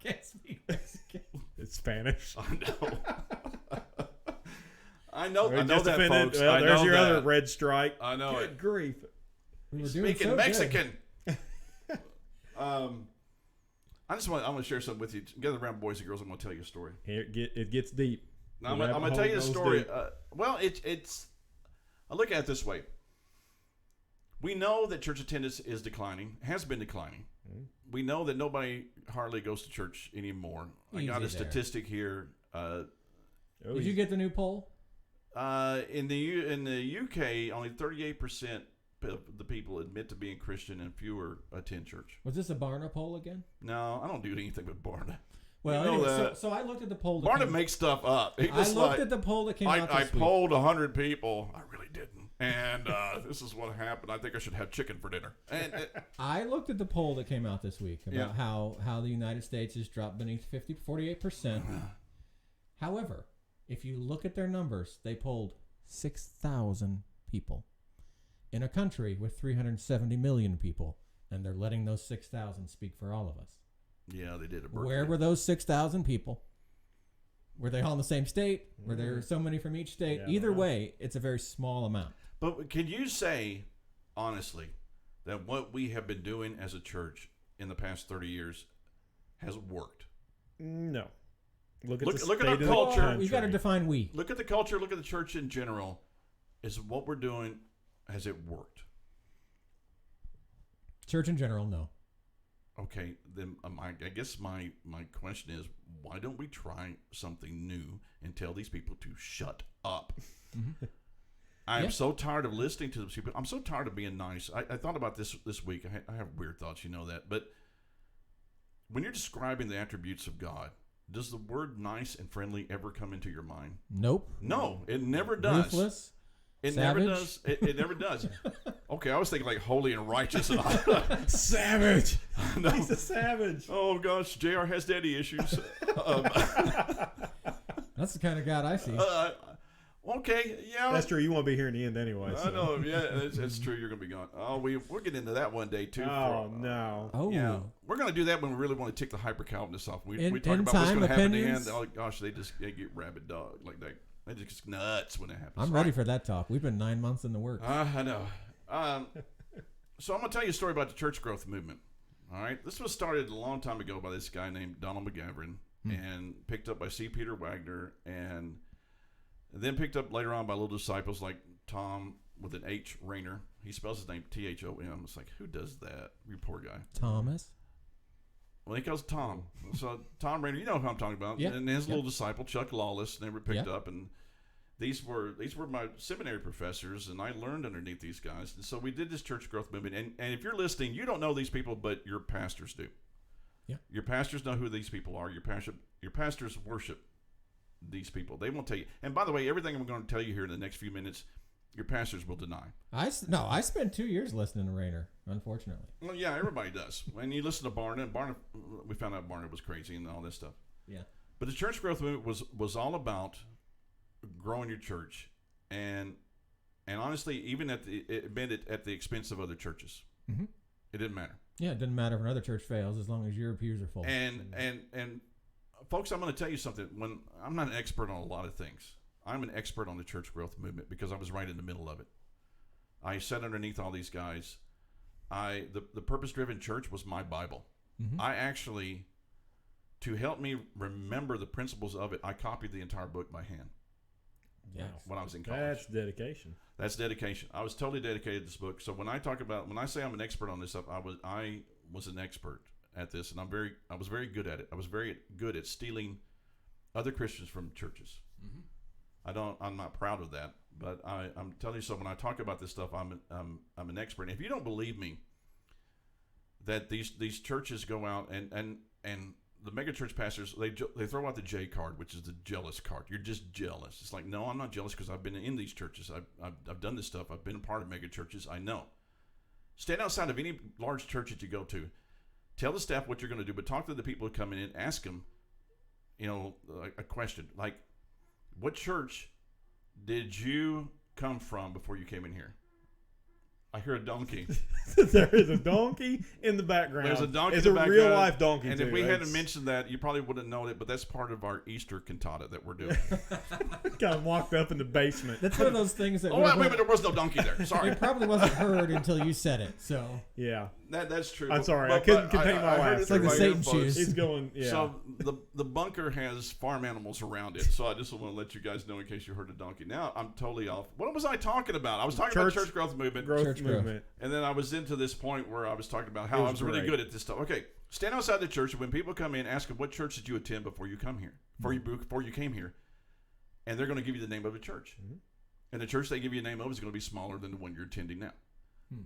Can't speak Mexican. It's Spanish. I know. I know Just that, offended. folks. Well, I there's know your that. other red strike. I know Good it. grief. We were doing Speaking so Mexican. I want to share something with you. Gather around, boys and girls. I'm going to tell you a story. Here, it gets deep. Now, I'm The going to rabbit tell you a hole goes story. deep. Well, it's. I look at it this way. We know that church attendance is declining, has been declining. We know that nobody hardly goes to church anymore. I got a Easy there. statistic here. Oh, Did you get the new poll? In the UK, only 38% of the people admit to being Christian, and fewer attend church. Was this a Barna poll again? No, I don't do anything with Barna. Well, You know anyway, that. so I looked at the poll. That Barna came, makes stuff up. He I just looked like, at the poll that came out I this week. polled 100 people. I really didn't. And this is what happened. I think I should have chicken for dinner. And I looked at the poll that came out this week about Yeah. how the United States has dropped beneath 48%. However, if you look at their numbers, they polled 6,000 people in a country with 370 million people, and they're letting those 6,000 speak for all of us. yeah, they did it. Where were those 6,000 people? Were they all in the same state? Were there so many from each state? Yeah, I Either don't know. way, it's a very small amount. But can you say, honestly, that what we have been doing as a church in the past 30 years has worked? No. Look at Look- the look at state our of the culture. country. You got to define we. Look at the culture. Look at the church in general. Is what we're doing, has it worked? Church in general, no. Okay, then I guess my question is, why don't we try something new and tell these people to shut up? I'm Yeah. so tired of listening to those people. I'm so tired of being nice. I thought about this week. I have weird thoughts, you know that. But when you're describing the attributes of God, does the word nice and friendly ever come into your mind? Nope. No, it never does. Ruthless. It Savage? never does. It never does. Okay, I was thinking like holy and righteous. And Savage. No. He's a savage. Oh gosh, JR has daddy issues. That's the kind of God I see. Okay, yeah. That's true. You won't be here in the end anyway. I know. Yeah, it's true. You're gonna be gone. Oh, we'll get into that one day too. Oh, no. Oh, Yeah, we're gonna do that when we really want to tick the hyper Calvinists off. We In- talk in about what's time gonna happen in the opinions? end. Oh gosh, they get rabid dog like that. They just nuts when it happens. I'm ready for that talk. We've been 9 months in the works. I know. So I'm gonna tell you a story about the church growth movement. All right, this was started a long time ago by this guy named Donald McGavran, and picked up by C. Peter Wagner, and then picked up later on by little disciples like Tom with an H Rayner. He spells his name Thom. It's like, who does that? You poor guy. Thomas. Well, he calls Tom. So Tom Rayner, you know who I'm talking about. Yeah. And his little disciple Chuck Lawless never picked up, and these were my seminary professors, and I learned underneath these guys. And so we did this church growth movement. And if you're listening, you don't know these people, but your pastors do. Yeah. Your pastors know who these people are. Your pastors worship these people. They won't tell you. And by the way, everything I'm going to tell you here in the next few minutes, your pastors will deny. I spent 2 years listening to Rayner, unfortunately. Well, yeah, everybody does. When you listen to Barna, we found out Barna was crazy and all this stuff. Yeah. But the church growth movement was all about growing your church, and honestly, even at the expense of other churches. Mm-hmm. It didn't matter. Yeah, it doesn't matter if another church fails as long as your pews are full. And folks, I'm going to tell you something. When I'm not an expert on a lot of things, I'm an expert on the church growth movement because I was right in the middle of it. I sat underneath all these guys. The purpose-driven church was my Bible. Mm-hmm. I actually, to help me remember the principles of it, I copied the entire book by hand. Yes. When I was in college. That's dedication. That's dedication. I was totally dedicated to this book. So when I say I'm an expert on this stuff, I was an expert at this, and I was very good at it. I was very good at stealing other Christians from churches. Mm-hmm. I'm not proud of that, but I'm telling you. So when I talk about this stuff, I'm an expert. And if you don't believe me, that these churches go out and the megachurch pastors, they throw out the J card, which is the jealous card. You're just jealous. It's like, no, I'm not jealous because I've been in these churches. I've done this stuff. I've been a part of megachurches. I know. Stand outside of any large church that you go to. Tell the staff what you're going to do, but talk to the people who come in and ask them, a question like, what church did you come from before you came in here? I hear a donkey. There is a donkey in the background. There's a donkey It's in the a background. real life donkey. And too. if we hadn't mentioned that, you probably wouldn't know it, but that's part of our Easter cantata that we're doing. kind of walked up in the basement. That's one of those things that wait, there was no donkey there. Sorry. it probably wasn't heard until you said it. So Yeah. That's true. I'm sorry. I couldn't contain my laugh. It's like the Satan through my shoes. He's going. Yeah. So the bunker has farm animals around it. So I just want to let you guys know in case you heard a donkey. Now I'm totally off. What was I talking about? I was talking about church growth movement. Growth movement. And then I was into this point where I was talking about how I was really good at this stuff. Okay, stand outside the church, and when people come in, ask them, what church did you attend before you come here? Before you came here? And they're going to give you the name of the church. Mm-hmm. And the church they give you a name of is going to be smaller than the one you're attending now.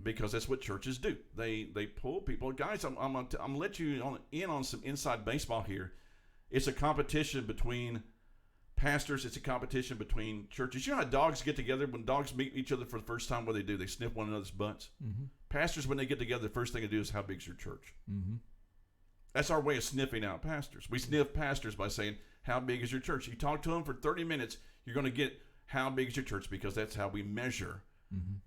Because that's what churches do. They pull people. Guys, I'm gonna let you in on some inside baseball here. It's a competition between pastors. It's a competition between churches. You know how dogs get together? When dogs meet each other for the first time, what do? They sniff one another's butts. Mm-hmm. Pastors, when they get together, the first thing they do is, how big's your church? Mm-hmm. That's our way of sniffing out pastors. We sniff pastors by saying, how big is your church? You talk to them for 30 minutes, you're going to get how big is your church, because that's how we measure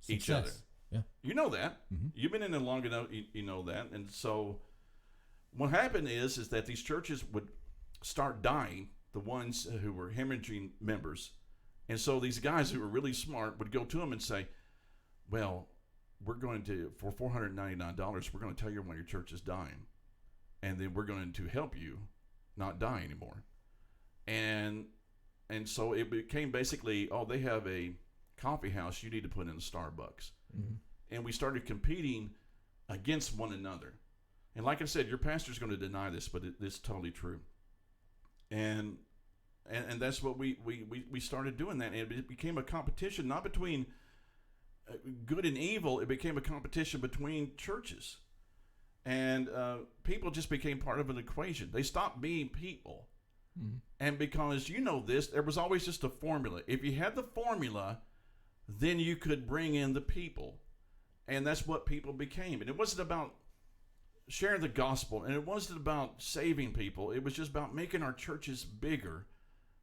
each other. Yeah. You know that. Mm-hmm. You've been in it long enough, you know that. And so what happened is that these churches would start dying, the ones who were hemorrhaging members. And so these guys who were really smart would go to them and say, well, we're going to, for $499, we're going to tell you why your church is dying. And then we're going to help you not die anymore. And so it became basically, they have a coffee house you need to put in a Starbucks. Mm-hmm. And we started competing against one another. And like I said, your pastor's going to deny this, but it's totally true. And that's what we started doing that. And it became a competition, not between good and evil. It became a competition between churches. And people just became part of an equation. They stopped being people. Mm-hmm. And because you know this, there was always just a formula. If you had the formula, then you could bring in the people. And that's what people became. And it wasn't about sharing the gospel, and it wasn't about saving people. It was just about making our churches bigger,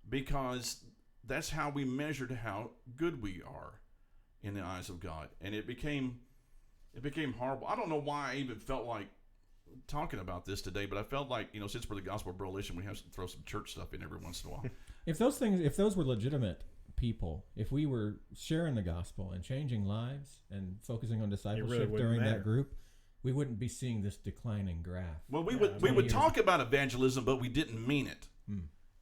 because that's how we measured how good we are in the eyes of God. And it became horrible. I don't know why I even felt like talking about this today, but I felt like, since we're the Gospel Broalition, we have to throw some church stuff in every once in a while. If those were legitimate people, if we were sharing the gospel and changing lives and focusing on discipleship during that group, we wouldn't be seeing this declining graph. Well, we would talk about evangelism, but we didn't mean it.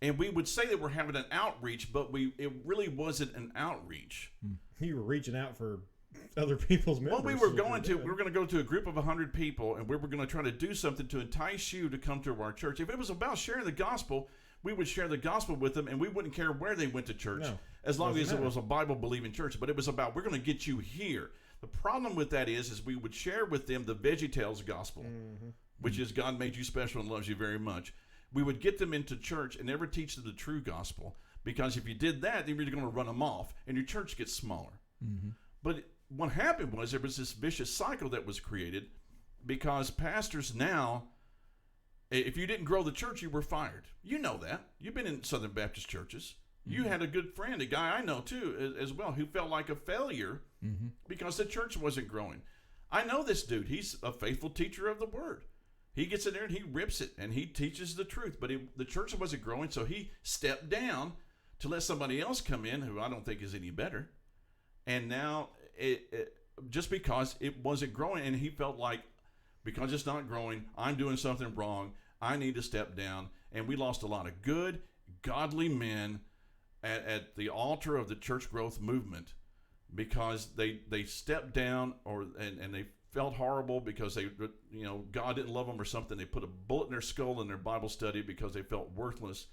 And we would say that we're having an outreach, but it really wasn't an outreach. You were reaching out for other people's members. Well, we were going to go to a group of 100 people, and we were going to try to do something to entice you to come to our church. If it was about sharing the gospel, we would share the gospel with them, and we wouldn't care where they went to church, as long as it was a Bible-believing church. But it was about, we're going to get you here. The problem with that is we would share with them the VeggieTales gospel, which is God made you special and loves you very much. We would get them into church and never teach them the true gospel, because if you did that, then you're going to run them off, and your church gets smaller. But what happened was there was this vicious cycle that was created, because pastors now, if you didn't grow the church, you were fired. You know that. You've been in Southern Baptist churches. You had a good friend, a guy I know too, as well, who felt like a failure because the church wasn't growing. I know this dude. He's a faithful teacher of the word. He gets in there and he rips it and he teaches the truth. But the church wasn't growing, so he stepped down to let somebody else come in who I don't think is any better. And now, just because it wasn't growing, and he felt like, because it's not growing, I'm doing something wrong, I need to step down. And we lost a lot of good, godly men at the altar of the church growth movement, because they stepped down and they felt horrible because God didn't love them or something. They put a bullet in their skull in their Bible study because they felt worthless.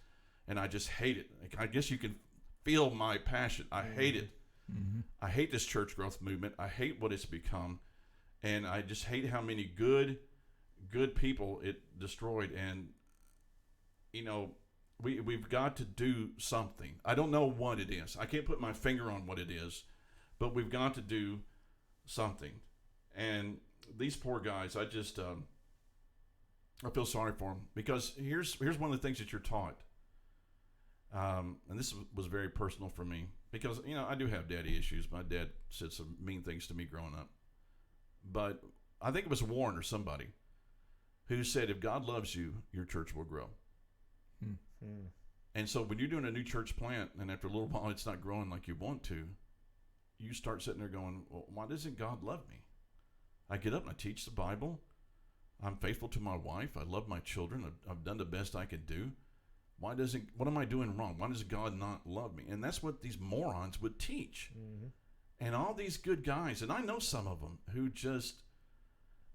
And I just hate it. I guess you can feel my passion. I hate it. I hate this church growth movement. I hate what it's become. And I just hate how many good people it destroyed. And, we've got to do something. I don't know what it is. I can't put my finger on what it is, but we've got to do something. And these poor guys, I feel sorry for them, because here's one of the things that you're taught. And this was very personal for me, because, I do have daddy issues. My dad said some mean things to me growing up. But I think it was Warren or somebody who said, if God loves you, your church will grow. And so when you're doing a new church plant and after a little while it's not growing like you want to, you start sitting there going, well, why doesn't God love me? I get up and I teach the Bible. I'm faithful to my wife. I love my children. I've done the best I could do. What am I doing wrong? Why does God not love me? And that's what these morons would teach. And all these good guys, and I know some of them who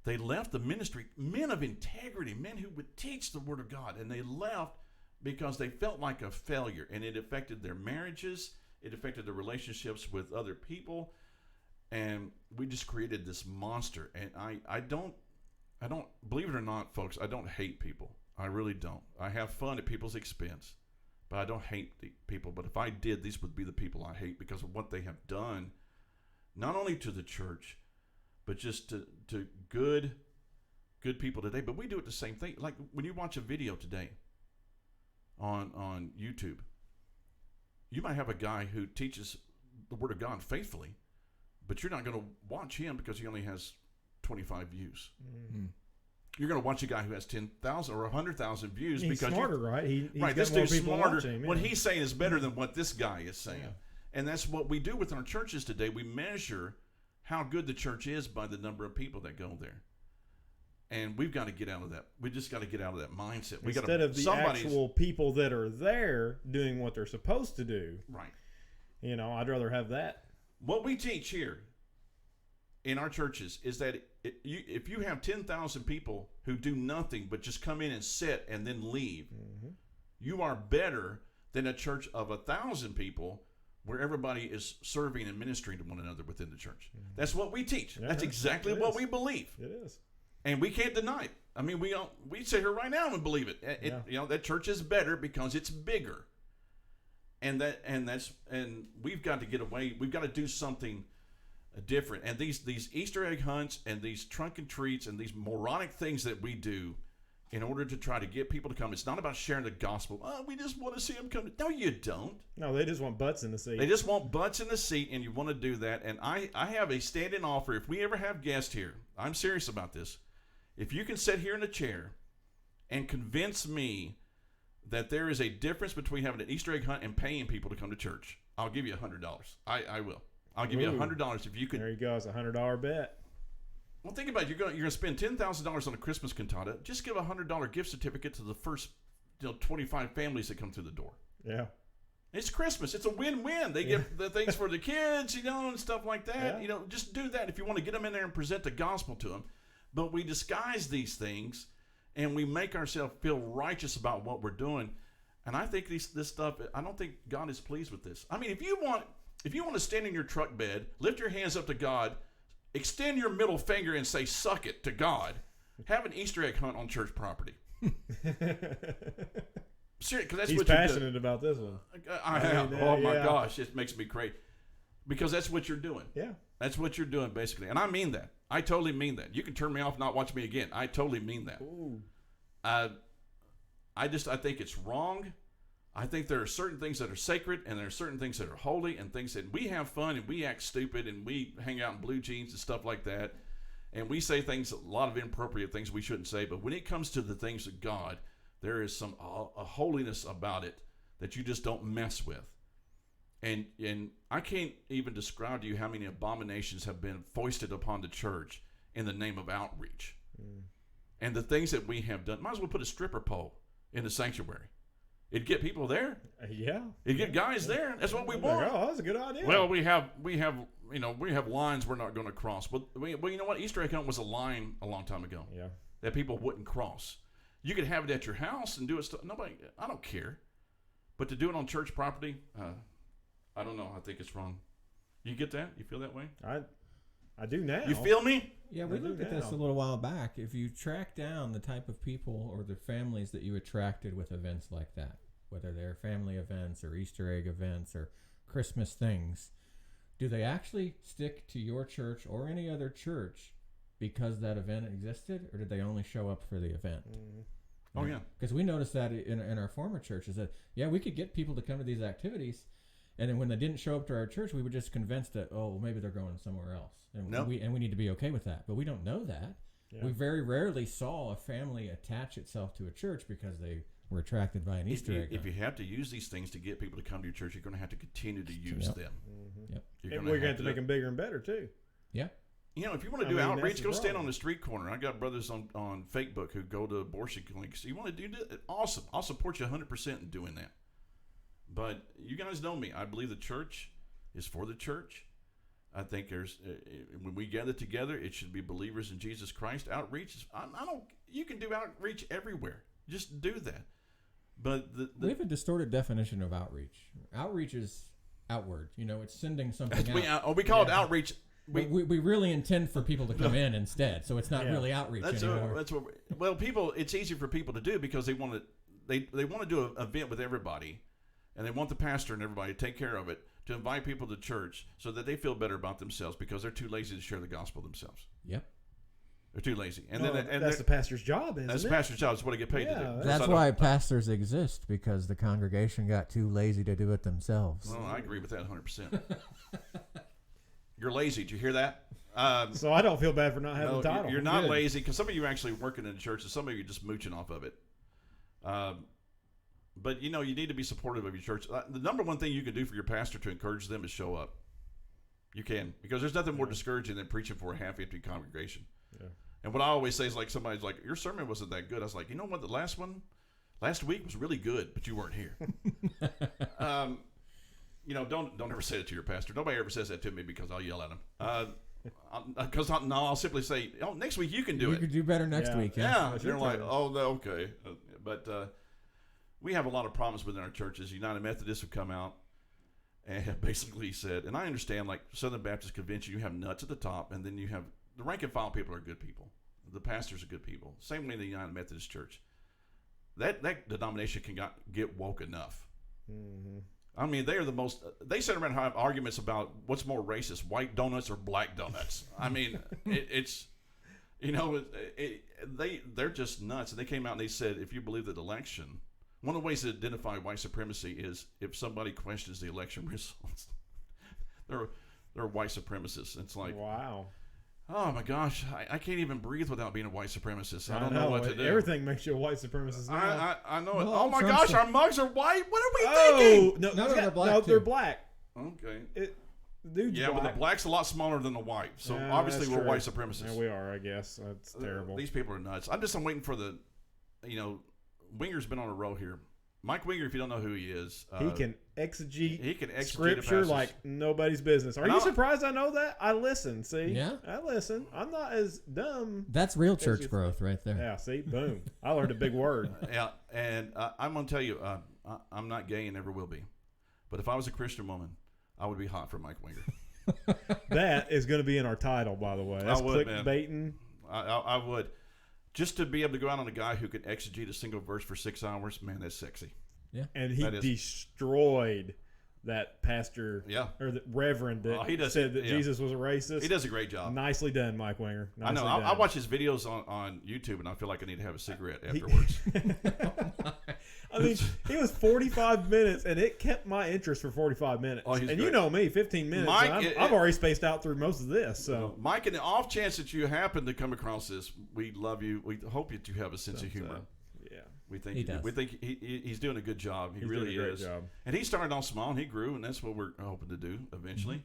they left the ministry, men of integrity, men who would teach the Word of God, and they left because they felt like a failure, and it affected their marriages, it affected their relationships with other people, and we just created this monster. And I don't, believe it or not, folks, I don't hate people. I really don't. I have fun at people's expense, but I don't hate the people. But if I did, these would be the people I hate, because of what they have done, not only to the church, but just to good people today. But we do it the same thing. Like when you watch a video today on YouTube, you might have a guy who teaches the Word of God faithfully, but you're not going to watch him because he only has 25 views. You're going to watch a guy who has 10,000 or 100,000 views. He's because smarter, right? He's right. got This more dude's people smarter. watching, What he's saying is better than what this guy is saying. And that's what we do with our churches today. We measure how good the church is by the number of people that go there. And we've got to get out of that. We just got to get out of that mindset. Instead of the actual people that are there doing what they're supposed to do. Right. I'd rather have that. What we teach here in our churches is that if you have 10,000 people who do nothing but just come in and sit and then leave, you are better than a church of 1,000 people where everybody is serving and ministering to one another within the church. That's what we teach. That's exactly what we believe. It is. And we can't deny it. I mean, we sit here right now and believe it. That church is better because it's bigger. and we've got to get away. We've got to do something different. And these Easter egg hunts and these trunk and treats and these moronic things that we do in order to try to get people to come. It's not about sharing the gospel. Oh, we just want to see them come. No, you don't. No, they just want butts in the seat. They just want butts in the seat, and you want to do that. And I have a stand-in offer. If we ever have guests here, I'm serious about this. If you can sit here in a chair and convince me that there is a difference between having an Easter egg hunt and paying people to come to church, I'll give you $100. I will. I'll give you $100 if you can. There you go. It's a $100 bet. Well, think about it. You're going to spend $10,000 on a Christmas cantata. Just give a $100 gift certificate to the first 25 families that come through the door. Yeah. It's Christmas. It's a win-win. They get the things for the kids, and stuff like that. Yeah. Just do that if you want to get them in there and present the gospel to them. But we disguise these things, and we make ourselves feel righteous about what we're doing. And I think this stuff, I don't think God is pleased with this. I mean, if you want to stand in your truck bed, lift your hands up to God, extend your middle finger and say, suck it to God, have an Easter egg hunt on church property. Seriously, because that's He's what you're doing. passionate about this one. I am. Oh my gosh, it makes me crazy. Because that's what you're doing. Yeah. That's what you're doing, basically. And I mean that. I totally mean that. You can turn me off and not watch me again. I totally mean that. Ooh. I think it's wrong. I think there are certain things that are sacred, and there are certain things that are holy, and things that we have fun and we act stupid and we hang out in blue jeans and stuff like that, and we say things, a lot of inappropriate things we shouldn't say. But when it comes to the things of God, there is a holiness about it that you just don't mess with. And I can't even describe to you how many abominations have been foisted upon the church in the name of outreach. And the things that we have done. Might as well put a stripper pole in the sanctuary. It'd get people there. Yeah. It'd get guys there. That's what we want. Oh, that's a good idea. Well, we have lines we're not going to cross. Well, you know what? Easter egg hunt was a line a long time ago. Yeah. That people wouldn't cross. You could have it at your house and do it. Nobody. I don't care. But to do it on church property, I don't know. I think it's wrong. You get that? You feel that way? I do now. You feel me? Yeah, we looked at this a little while back. If you track down the type of people or the families that you attracted with events like that, whether they're family events or Easter egg events or Christmas things, do they actually stick to your church or any other church because that event existed, or did they only show up for the event? Oh, yeah. Because we noticed that in our former churches that, we could get people to come to these activities, and then when they didn't show up to our church, we were just convinced that, maybe they're going somewhere else. And we need to be okay with that. But we don't know that. Yeah. We very rarely saw a family attach itself to a church because they were attracted by an Easter egg. If you have to use these things to get people to come to your church, you're going to have to continue to use them. Yep. And we're going to have to make them bigger and better, too. Yeah. If you want to do outreach, go stand on the street corner. I got brothers on Facebook who go to abortion clinics. You want to do that? Awesome. I'll support you 100% in doing that. But you guys know me. I believe the church is for the church. I think when we gather together, it should be believers in Jesus Christ. Outreach is, you can do outreach everywhere. Just do that. But we have a distorted definition of outreach. Outreach is outward. It's sending something out. We call it outreach. We really intend for people to come in instead, so it's not really outreach anymore. People. It's easy for people to do because they want to. They want to do an event with everybody, and they want the pastor and everybody to take care of it, to invite people to church so that they feel better about themselves because they're too lazy to share the gospel themselves. Yep. They're too lazy. That's the pastor's job, isn't it? That's the pastor's job. That's what they get paid to do. That's why pastors exist, because the congregation got too lazy to do it themselves. Well, I agree with that 100%. You're lazy. Did you hear that? So I don't feel bad for not having the title. You're not lazy, because some of you are actually working in the church, and some of you are just mooching off of it. But, you need to be supportive of your church. The number one thing you can do for your pastor to encourage them is show up. You can. Because there's nothing more discouraging than preaching for a half-empty congregation. Yeah. And what I always say is, somebody's like, your sermon wasn't that good. I was like, you know what? The last week was really good, but you weren't here. Don't ever say it to your pastor. Nobody ever says that to me because I'll yell at him. Because I'll simply say, next week you can do it. You could do better next week. Yeah. They're like, okay. But we have a lot of problems within our churches. United Methodists have come out and basically said, and I understand, like Southern Baptist Convention, you have nuts at the top, and then you have the rank and file people are good people. The pastors are good people. Same way in the United Methodist Church. That denomination can get woke enough. I mean, they are the most. They sit around and have arguments about what's more racist, white donuts or black donuts. I mean, it's they're just nuts. And they came out and they said, if you believe that election, one of the ways to identify white supremacy is if somebody questions the election results. they're white supremacists. It's like, wow. Oh my gosh, I can't even breathe without being a white supremacist. I don't know what to do. Everything makes you a white supremacist now. I know it. Well, Oh my Trump's gosh, our mugs are white. What are we thinking? No, they're black. No, they're too. black. Okay. Dude's Yeah, black. but the black's a lot smaller than the white. So Yeah, obviously that's we're true. white supremacists. Yeah, we are, I guess. That's terrible. These people are nuts. I'm waiting for the, Winger's been on a roll here. Mike Winger, if you don't know who he is, he can exegete a scripture passage like nobody's business. Are you surprised I know that? I listen, see? Yeah. I listen. I'm not as dumb. That's real church growth right there. Yeah, see? Boom. I learned a big word. Yeah, and I'm going to tell you, I'm not gay and never will be. But if I was a Christian woman, I would be hot for Mike Winger. That is going to be in our title, by the way. That's clickbaiting. I would. Just to be able to go out on a guy who can exegete a single verse for 6 hours, man, that's sexy. Yeah. And he destroyed that pastor or the reverend that said that Jesus was a racist. He does a great job. Nicely done, Mike Winger. I know. I watch his videos on YouTube, and I feel like I need to have a cigarette afterwards. I mean, it was 45 minutes, and it kept my interest for 45 minutes. Oh, and great. You know me, 15 minutes. Mike, I've already spaced out through most of this. So, Mike, in the off chance that you happen to come across this, we love you. We hope that you have a sense of humor. Yeah, we think he does. We think he's doing a good job. He he's really doing a great is. job. And he started off small, and he grew, and that's what we're hoping to do eventually.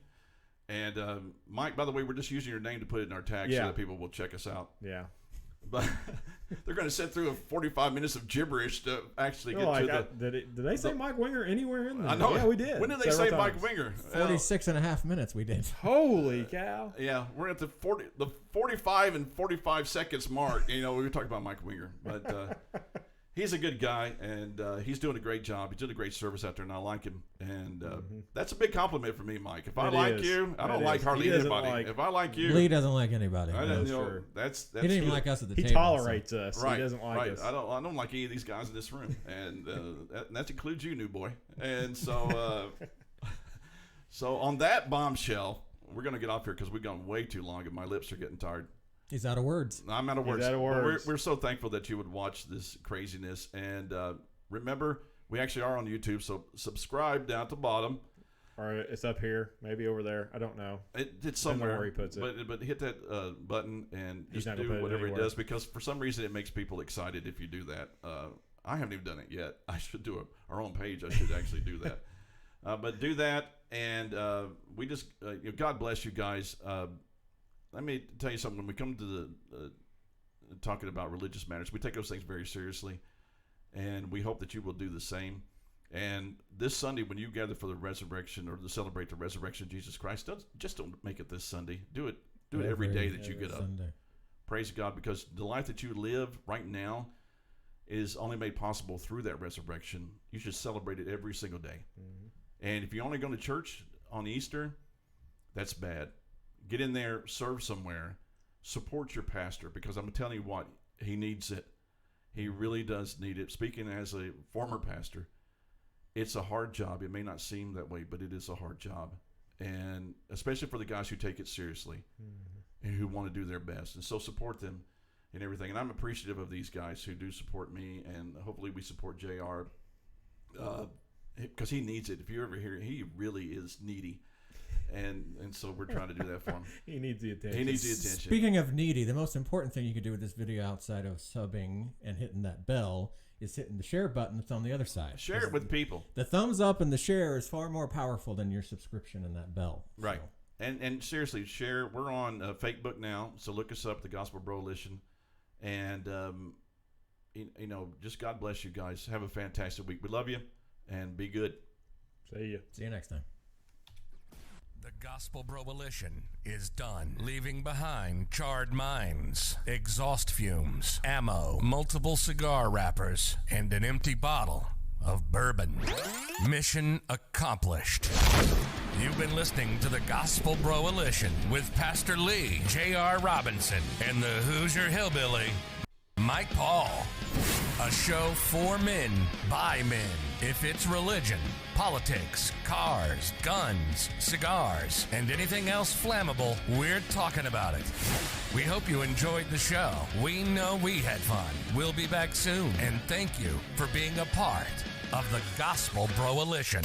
Mm-hmm. And Mike, by the way, we're just using your name to put it in our tag so that people will check us out. Yeah. But they're going to sit through 45 minutes of gibberish to actually get to the... Did they say Mike Winger anywhere in there? I know. Yeah, we did. When did they say Mike Winger? 46 and a half minutes we did. Holy cow. Yeah, we're at the 45 and 45 seconds mark. We were talking about Mike Winger. But he's a good guy, and he's doing a great job. He's doing a great service out there, and I like him. And that's a big compliment for me, Mike. If I like you, I don't like hardly anybody. If I like you... Lee doesn't like anybody. I didn't know. That's he didn't even like us at the table. He tolerates us. Right. He doesn't like us. I don't like any of these guys in this room. And that includes you, new boy. And so... So on that bombshell, we're going to get off here because we've gone way too long and my lips are getting tired. He's out of words. I'm out of words. He's out of words. We're so thankful that you would watch this craziness. And remember, we actually are on YouTube, so subscribe down at the bottom. Or it's up here, maybe over there. I don't know. It's somewhere. Where he puts it. But hit that button and He's just do whatever it does, because for some reason it makes people excited if you do that. I haven't even done it yet. I should do our own page. I should actually do that. But do that, and we just God bless you guys. Let me tell you something. When we come to the talking about religious matters, we take those things very seriously, and we hope that you will do the same. And this Sunday, when you gather for the resurrection or to celebrate the resurrection of Jesus Christ, don't make it this Sunday. Do it every day that you get up. Sunday. Praise God, because the life that you live right now is only made possible through that resurrection. You should celebrate it every single day. Mm-hmm. And if you're only going to church on Easter, that's bad. Get in there, serve somewhere, support your pastor, because I'm telling you what, he needs it. He really does need it. Speaking as a former pastor, it's a hard job. It may not seem that way, but it is a hard job. And especially for the guys who take it seriously and who want to do their best. And so support them in everything. And I'm appreciative of these guys who do support me, and hopefully we support JR because he needs it. If you ever hear it, he really is needy. And so we're trying to do that for him. He needs the attention. Speaking of needy, the most important thing you can do with this video outside of subbing and hitting that bell is hitting the share button that's on the other side. Share it with people. The thumbs up and the share is far more powerful than your subscription and that bell. Right. So. And seriously, share. We're on Facebook now, so look us up, the Gospel Broalition. And, just God bless you guys. Have a fantastic week. We love you, and be good. See you next time. The Gospel Broalition is done, leaving behind charred minds, exhaust fumes, ammo, multiple cigar wrappers, and an empty bottle of bourbon. Mission accomplished. You've been listening to the Gospel Broalition with Pastor Lee, J.R. Robinson, and the Hoosier Hillbilly, Mike Paul. A show for men, by men. If it's religion, politics, cars, guns, cigars, and anything else flammable, we're talking about it. We hope you enjoyed the show. We know we had fun. We'll be back soon, and thank you for being a part of the Gospel Broalition.